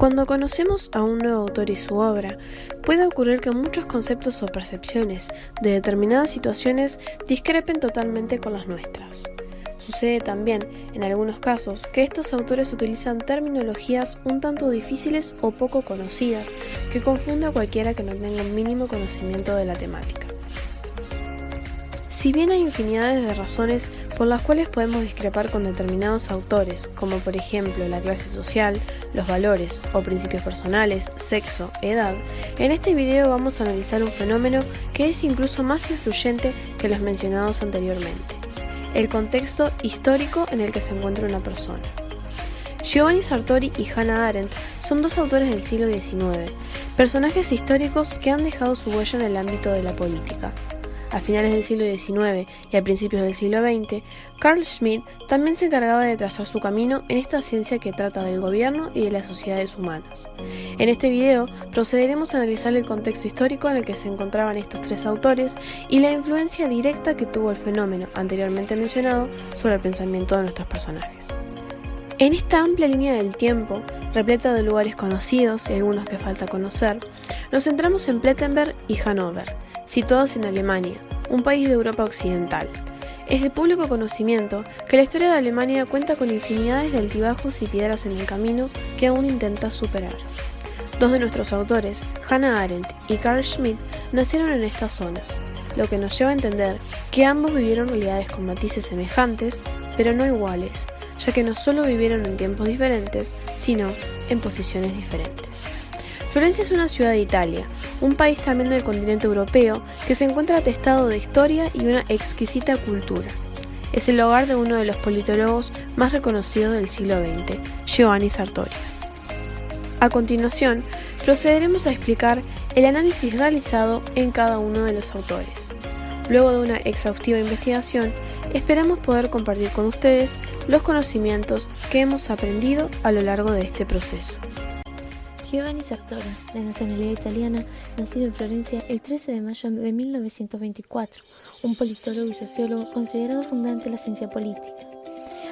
Cuando conocemos a un nuevo autor y su obra, puede ocurrir que muchos conceptos o percepciones de determinadas situaciones discrepen totalmente con las nuestras. Sucede también, en algunos casos, que estos autores utilizan terminologías un tanto difíciles o poco conocidas que confunde a cualquiera que no tenga un mínimo conocimiento de la temática. Si bien hay infinidades de razones por las cuales podemos discrepar con determinados autores, como por ejemplo la clase social, los valores o principios personales, sexo, edad, en este video vamos a analizar un fenómeno que es incluso más influyente que los mencionados anteriormente: el contexto histórico en el que se encuentra una persona. Giovanni Sartori y Hannah Arendt son dos autores del siglo XIX, personajes históricos que han dejado su huella en el ámbito de la política. A finales del siglo XIX y a principios del siglo XX, Carl Schmitt también se encargaba de trazar su camino en esta ciencia que trata del gobierno y de las sociedades humanas. En este video procederemos a analizar el contexto histórico en el que se encontraban estos tres autores y la influencia directa que tuvo el fenómeno anteriormente mencionado sobre el pensamiento de nuestros personajes. En esta amplia línea del tiempo, repleta de lugares conocidos y algunos que falta conocer, nos centramos en Plettenberg y Hannover, situados en Alemania, un país de Europa occidental. Es de público conocimiento que la historia de Alemania cuenta con infinidades de altibajos y piedras en el camino que aún intenta superar. Dos de nuestros autores, Hannah Arendt y Carl Schmitt, nacieron en esta zona, lo que nos lleva a entender que ambos vivieron realidades con matices semejantes, pero no iguales, ya que no solo vivieron en tiempos diferentes, sino en posiciones diferentes. Florencia es una ciudad de Italia, un país también del continente europeo que se encuentra atestado de historia y una exquisita cultura. Es el hogar de uno de los politólogos más reconocidos del siglo XX, Giovanni Sartori. A continuación, procederemos a explicar el análisis realizado en cada uno de los autores. Luego de una exhaustiva investigación, esperamos poder compartir con ustedes los conocimientos que hemos aprendido a lo largo de este proceso. Giovanni Sartori, de nacionalidad italiana, nacido en Florencia el 13 de mayo de 1924, un politólogo y sociólogo considerado fundante de la ciencia política.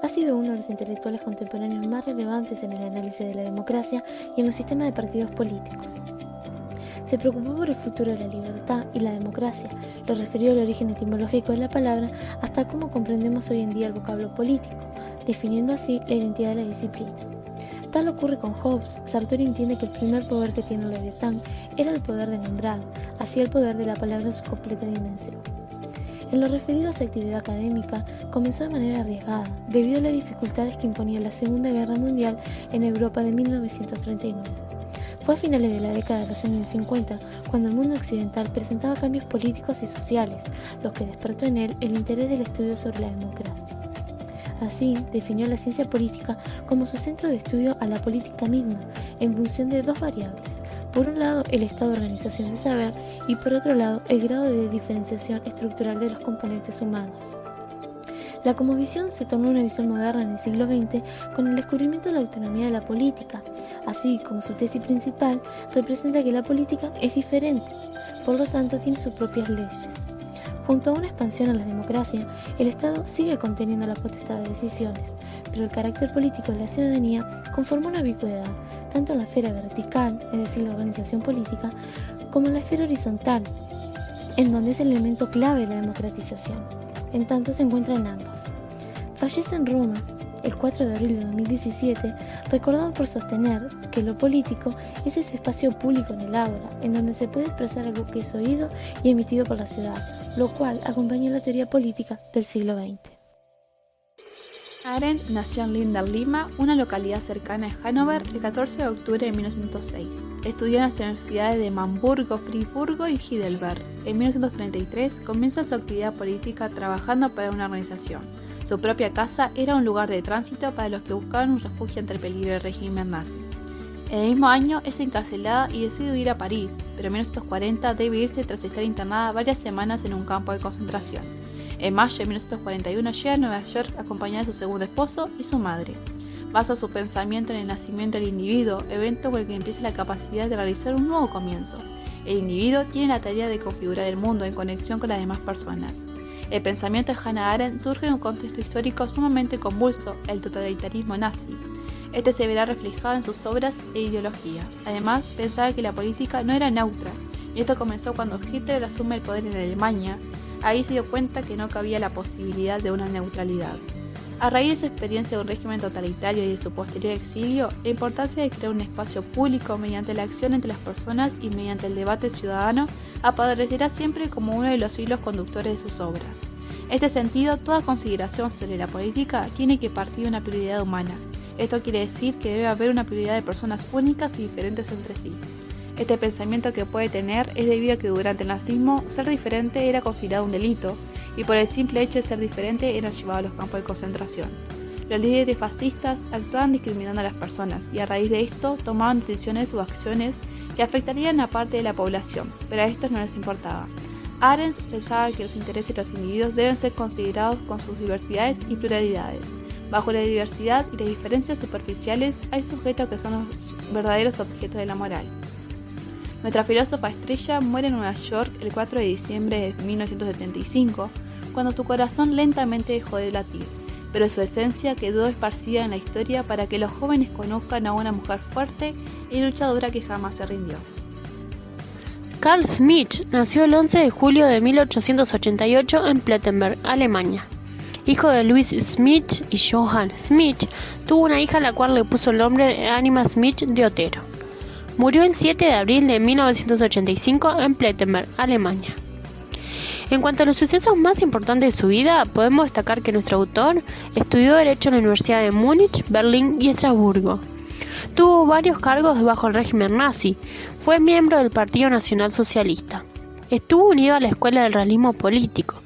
Ha sido uno de los intelectuales contemporáneos más relevantes en el análisis de la democracia y en los sistemas de partidos políticos. Se preocupó por el futuro de la libertad y la democracia, lo refirió al origen etimológico de la palabra hasta cómo comprendemos hoy en día el vocablo político, definiendo así la identidad de la disciplina. Tal ocurre con Hobbes. Sartori entiende que el primer poder que tiene el Leviatán era el poder de nombrar, así el poder de la palabra en su completa dimensión. En lo referido a su actividad académica, comenzó de manera arriesgada, debido a las dificultades que imponía la Segunda Guerra Mundial en Europa de 1939. Fue a finales de la década de los años 50 cuando el mundo occidental presentaba cambios políticos y sociales, lo que despertó en él el interés del estudio sobre la democracia. Así, definió la ciencia política como su centro de estudio a la política misma, en función de dos variables. Por un lado, el estado de organización del saber y por otro lado, el grado de diferenciación estructural de los componentes humanos. La cosmovisión se tornó una visión moderna en el siglo XX con el descubrimiento de la autonomía de la política, así como su tesis principal representa que la política es diferente, por lo tanto tiene sus propias leyes. Junto a una expansión a la democracia, el Estado sigue conteniendo la potestad de decisiones, pero el carácter político de la ciudadanía conforma una ambigüedad, tanto en la esfera vertical, es decir, la organización política, como en la esfera horizontal, en donde es el elemento clave de la democratización. En tanto se encuentra en ambas. Fallece en Roma el 4 de abril de 2017, recordado por sostener que lo político es ese espacio público en el aula, en donde se puede expresar algo que es oído y emitido por la ciudad, lo cual acompaña la teoría política del siglo XX. Arendt nació en Linder, Lima, una localidad cercana a Hannover, el 14 de octubre de 1906. Estudió en las universidades de Hamburgo, Friburgo y Heidelberg. En 1933 comienza su actividad política trabajando para una organización. Su propia casa era un lugar de tránsito para los que buscaban un refugio ante el peligro del régimen nazi. En el mismo año es encarcelada y decide huir a París, pero en 1940 debe irse tras estar internada varias semanas en un campo de concentración. En mayo de 1941 llega a Nueva York acompañada de su segundo esposo y su madre. Basa su pensamiento en el nacimiento del individuo, evento con el que empieza la capacidad de realizar un nuevo comienzo. El individuo tiene la tarea de configurar el mundo en conexión con las demás personas. El pensamiento de Hannah Arendt surge en un contexto histórico sumamente convulso, el totalitarismo nazi. Este se verá reflejado en sus obras e ideología. Además, pensaba que la política no era neutra, y esto comenzó cuando Hitler asume el poder en Alemania. Ahí se dio cuenta que no cabía la posibilidad de una neutralidad. A raíz de su experiencia de un régimen totalitario y de su posterior exilio, la importancia de crear un espacio público mediante la acción entre las personas y mediante el debate ciudadano aparecerá siempre como uno de los hilos conductores de sus obras. En este sentido, toda consideración sobre la política tiene que partir de una prioridad humana. Esto quiere decir que debe haber una prioridad de personas únicas y diferentes entre sí. Este pensamiento que puede tener es debido a que durante el nazismo ser diferente era considerado un delito, y por el simple hecho de ser diferente eran llevados a los campos de concentración. Los líderes fascistas actuaban discriminando a las personas y a raíz de esto tomaban decisiones o acciones que afectarían a parte de la población, pero a estos no les importaba. Arendt pensaba que los intereses de los individuos deben ser considerados con sus diversidades y pluralidades. Bajo la diversidad y las diferencias superficiales hay sujetos que son los verdaderos objetos de la moral. Nuestra filósofa estrella muere en Nueva York el 4 de diciembre de 1975, cuando su corazón lentamente dejó de latir, pero su esencia quedó esparcida en la historia para que los jóvenes conozcan a una mujer fuerte y luchadora que jamás se rindió. Carl Schmitt nació el 11 de julio de 1888 en Plettenberg, Alemania. Hijo de Louis Schmitt y Johann Schmitt, tuvo una hija a la cual le puso el nombre de Anima Schmitt de Otero. Murió el 7 de abril de 1985 en Plettenberg, Alemania. En cuanto a los sucesos más importantes de su vida, podemos destacar que nuestro autor estudió Derecho en la Universidad de Múnich, Berlín y Estrasburgo. Tuvo varios cargos bajo el régimen nazi. Fue miembro del Partido Nacional Socialista. Estuvo unido a la Escuela del Realismo Político.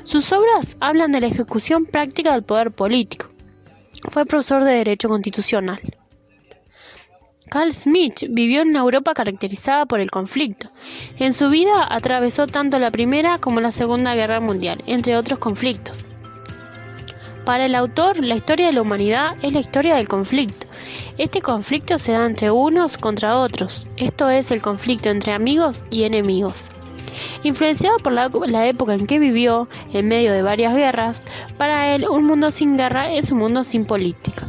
Sus obras hablan de la ejecución práctica del poder político. Fue profesor de Derecho Constitucional. Carl Schmitt vivió en una Europa caracterizada por el conflicto. En su vida atravesó tanto la Primera como la Segunda Guerra Mundial, entre otros conflictos. Para el autor, la historia de la humanidad es la historia del conflicto. Este conflicto se da entre unos contra otros, esto es el conflicto entre amigos y enemigos. Influenciado por la época en que vivió, en medio de varias guerras, para él un mundo sin guerra es un mundo sin política.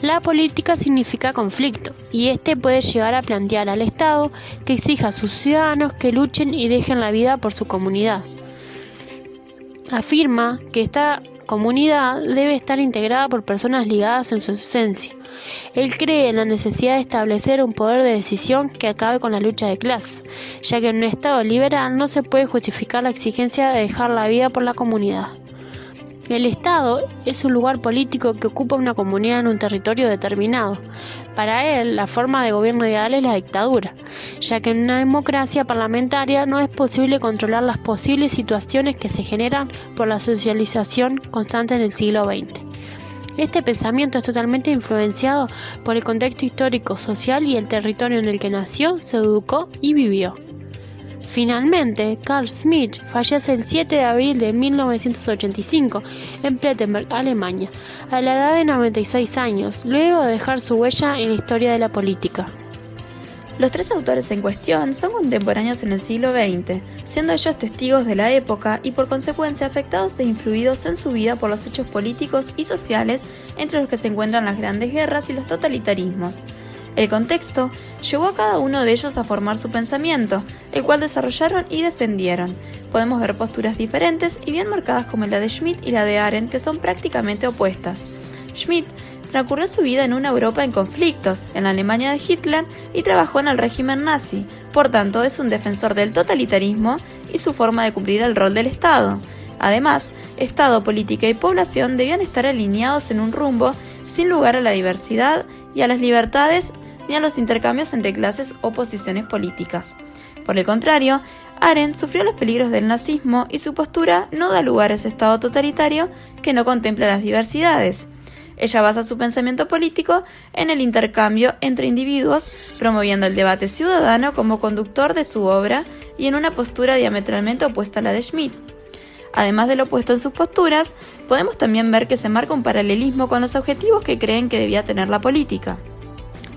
La política significa conflicto, y este puede llegar a plantear al Estado que exija a sus ciudadanos que luchen y dejen la vida por su comunidad. Afirma que esta comunidad debe estar integrada por personas ligadas en su esencia. Él cree en la necesidad de establecer un poder de decisión que acabe con la lucha de clases, ya que en un Estado liberal no se puede justificar la exigencia de dejar la vida por la comunidad. El Estado es un lugar político que ocupa una comunidad en un territorio determinado. Para él, la forma de gobierno ideal es la dictadura, ya que en una democracia parlamentaria no es posible controlar las posibles situaciones que se generan por la socialización constante en el siglo XX. Este pensamiento es totalmente influenciado por el contexto histórico, social y el territorio en el que nació, se educó y vivió. Finalmente, Carl Schmitt fallece el 7 de abril de 1985 en Plettenberg, Alemania, a la edad de 96 años, luego de dejar su huella en la historia de la política. Los tres autores en cuestión son contemporáneos en el siglo XX, siendo ellos testigos de la época y por consecuencia afectados e influidos en su vida por los hechos políticos y sociales entre los que se encuentran las grandes guerras y los totalitarismos. El contexto llevó a cada uno de ellos a formar su pensamiento, el cual desarrollaron y defendieron. Podemos ver posturas diferentes y bien marcadas como la de Schmitt y la de Arendt, que son prácticamente opuestas. Schmitt transcurrió su vida en una Europa en conflictos, en la Alemania de Hitler, y trabajó en el régimen nazi. Por tanto, es un defensor del totalitarismo y su forma de cumplir el rol del Estado. Además, Estado, política y población debían estar alineados en un rumbo sin lugar a la diversidad y a las libertades ni a los intercambios entre clases o posiciones políticas. Por el contrario, Arendt sufrió los peligros del nazismo y su postura no da lugar a ese Estado totalitario que no contempla las diversidades. Ella basa su pensamiento político en el intercambio entre individuos, promoviendo el debate ciudadano como conductor de su obra y en una postura diametralmente opuesta a la de Schmitt. Además de lo opuesto en sus posturas, podemos también ver que se marca un paralelismo con los objetivos que creen que debía tener la política.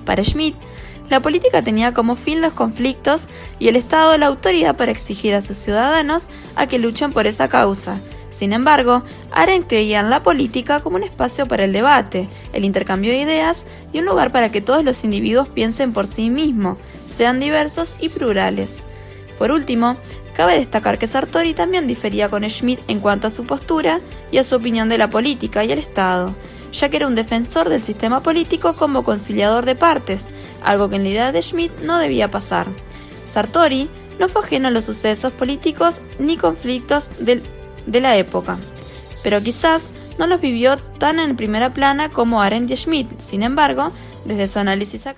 Para Schmitt, la política tenía como fin los conflictos y el Estado la autoridad para exigir a sus ciudadanos a que luchen por esa causa. Sin embargo, Arendt creía en la política como un espacio para el debate, el intercambio de ideas y un lugar para que todos los individuos piensen por sí mismos, sean diversos y plurales. Por último, cabe destacar que Sartori también difería con Schmitt en cuanto a su postura y a su opinión de la política y el Estado, ya que era un defensor del sistema político como conciliador de partes, algo que en la idea de Schmitt no debía pasar. Sartori no fue ajeno a los sucesos políticos ni conflictos de la época, pero quizás no los vivió tan en primera plana como Arendt y Schmitt. Sin embargo, desde su análisis académico,